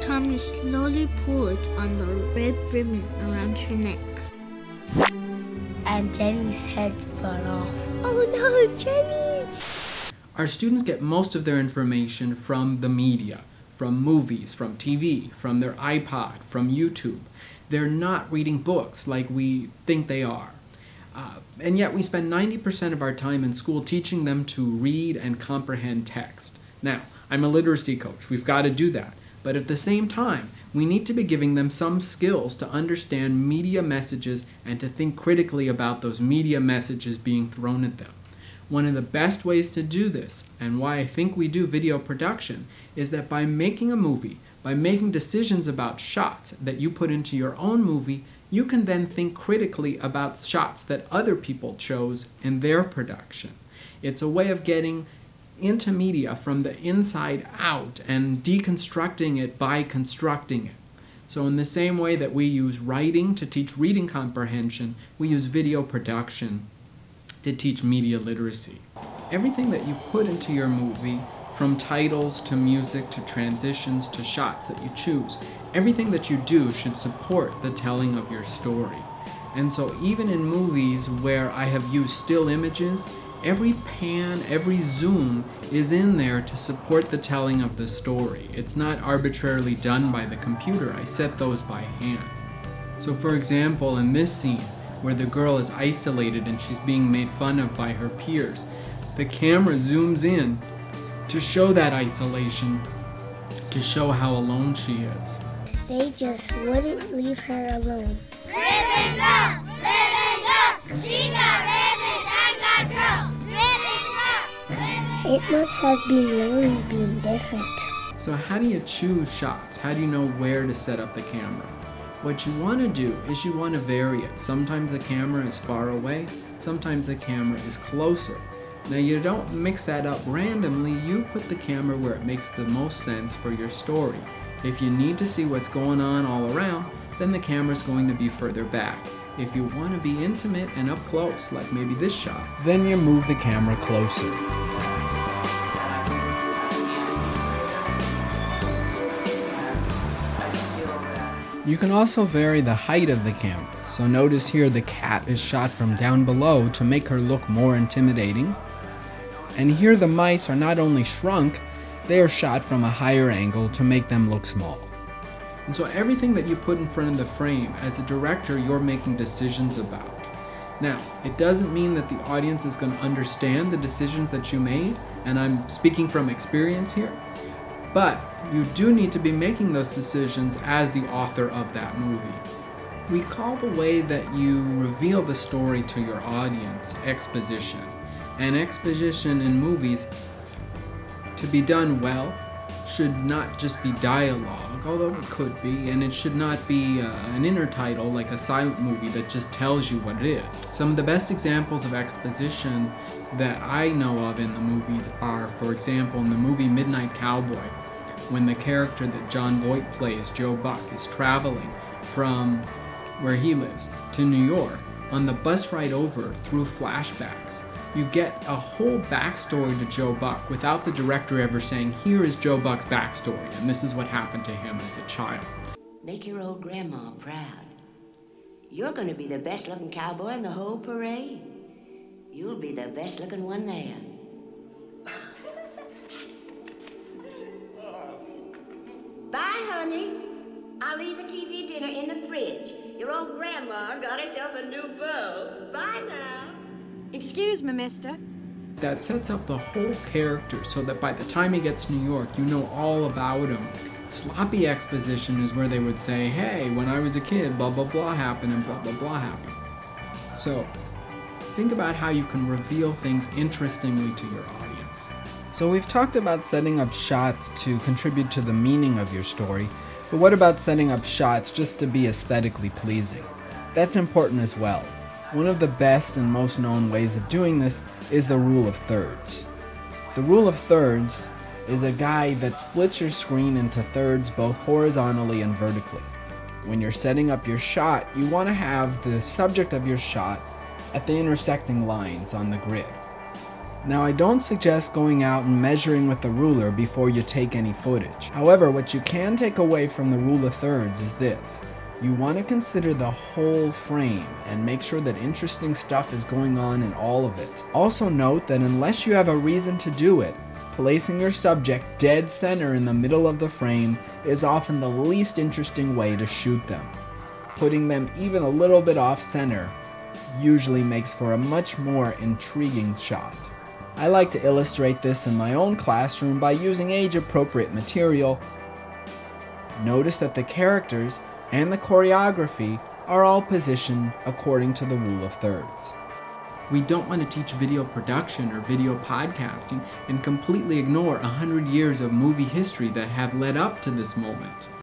time you slowly pull it on the red ribbon around your neck. And Jenny's head fell off. Oh no, Jenny! Our students get most of their information from the media, from movies, from TV, from their iPod, from YouTube. They're not reading books like we think they are. And yet we spend 90% of our time in school teaching them to read and comprehend text. Now, I'm a literacy coach. We've got to do that. But at the same time, we need to be giving them some skills to understand media messages and to think critically about those media messages being thrown at them. One of the best ways to do this, and why I think we do video production, is that by making a movie, by making decisions about shots that you put into your own movie, you can then think critically about shots that other people chose in their production. It's a way of getting into media from the inside out and deconstructing it by constructing it. So in the same way that we use writing to teach reading comprehension, we use video production to teach media literacy. Everything that you put into your movie, from titles to music to transitions to shots that you choose, everything that you do should support the telling of your story. And so even in movies where I have used still images, every pan, every zoom is in there to support the telling of the story. It's not arbitrarily done by the computer. I set those by hand. So for example, in this scene, where the girl is isolated and she's being made fun of by her peers, the camera zooms in to show that isolation, to show how alone she is. They just wouldn't leave her alone. Ravenclaw! Ravenclaw! She got rabbits and got crows! Ravenclaw! It must have been really being different. So how do you choose shots? How do you know where to set up the camera? What you want to do is you want to vary it. Sometimes the camera is far away, sometimes the camera is closer. Now you don't mix that up randomly, you put the camera where it makes the most sense for your story. If you need to see what's going on all around, then the camera's going to be further back. If you want to be intimate and up close, like maybe this shot, then you move the camera closer. You can also vary the height of the camera. So notice here the cat is shot from down below to make her look more intimidating. And here the mice are not only shrunk, they are shot from a higher angle to make them look small. And so everything that you put in front of the frame, as a director, you're making decisions about. Now, it doesn't mean that the audience is going to understand the decisions that you made, and I'm speaking from experience here, but you do need to be making those decisions as the author of that movie. We call the way that you reveal the story to your audience exposition. And exposition in movies, to be done well, should not just be dialogue, although it could be, and it should not be an inner title like a silent movie that just tells you what it is. Some of the best examples of exposition that I know of in the movies are, for example, in the movie Midnight Cowboy, when the character that Jon Voight plays, Joe Buck, is traveling from where he lives to New York. On the bus ride over, through flashbacks, you get a whole backstory to Joe Buck without the director ever saying, here is Joe Buck's backstory, and this is what happened to him as a child. Make your old grandma proud. You're going to be the best looking cowboy in the whole parade. You'll be the best looking one there. Bye, honey. I'll leave a TV dinner in the fridge. Your old grandma got herself a new beau. Bye now. Excuse me, mister. That sets up the whole character so that by the time he gets to New York, you know all about him. Sloppy exposition is where they would say, hey, when I was a kid, blah, blah, blah happened and blah, blah, blah happened. So think about how you can reveal things interestingly to your audience. So we've talked about setting up shots to contribute to the meaning of your story, but what about setting up shots just to be aesthetically pleasing? That's important as well. One of the best and most known ways of doing this is the rule of thirds. The rule of thirds is a guide that splits your screen into thirds both horizontally and vertically. When you're setting up your shot, you want to have the subject of your shot at the intersecting lines on the grid. Now, I don't suggest going out and measuring with the ruler before you take any footage. However, what you can take away from the rule of thirds is this. You want to consider the whole frame and make sure that interesting stuff is going on in all of it. Also note that unless you have a reason to do it, placing your subject dead center in the middle of the frame is often the least interesting way to shoot them. Putting them even a little bit off center usually makes for a much more intriguing shot. I like to illustrate this in my own classroom by using age-appropriate material. Notice that the characters and the choreography are all positioned according to the rule of thirds. We don't want to teach video production or video podcasting and completely ignore 100 years of movie history that have led up to this moment.